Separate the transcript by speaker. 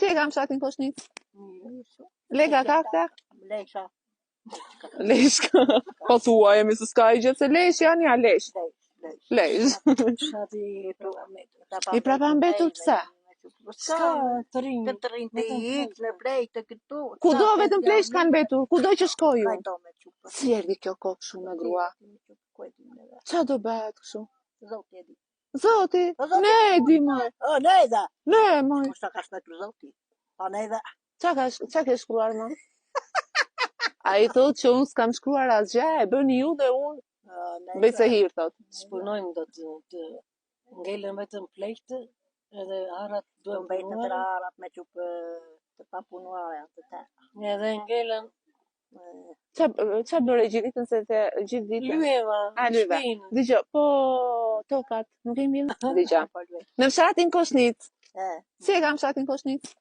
Speaker 1: Si e kam fshatin Koshnic? Lega ka këta?
Speaker 2: Lesha.
Speaker 1: Leshka. Po thua jemi se s'ka i gjithë se lesh janë ja lesh. Lesh.
Speaker 2: Fshati
Speaker 1: I prapambetur pse?
Speaker 2: Ska të rinj. Të rinj të ikë, në plej të këtu.
Speaker 1: Kudo vetëm plesh kanë mbetur, kudo që shkoj ju.
Speaker 2: Vajto me qupë.
Speaker 1: Si erdi kjo kokë shumë me grua? Qa do bëhet kështu?
Speaker 2: Zoti e di.
Speaker 1: Zoti? Ne e di moj.
Speaker 2: O, ne e da.
Speaker 1: Ne moj.
Speaker 2: Kushta ka shmetur zoti. Pa ne e da.
Speaker 1: Qa ke shkruar më? A i thot që unë s'kam shkruar asgjë, e bëni ju dhe unë bëj se hir, thot.
Speaker 2: Shpunojmë do të ngelen vetëm plejtë, edhe harat duhen bëjnë të harat me qupë të papunuara të ta. Edhe ngelen
Speaker 1: Qa bëre gjithë ditën se të gjithë ditën?
Speaker 2: Lyeva,
Speaker 1: shpinë. Dgjoj, po tokat, nuk e mirë? Dgjoj. Në fshatin Koshnic. Si e kam fshatin Koshnic?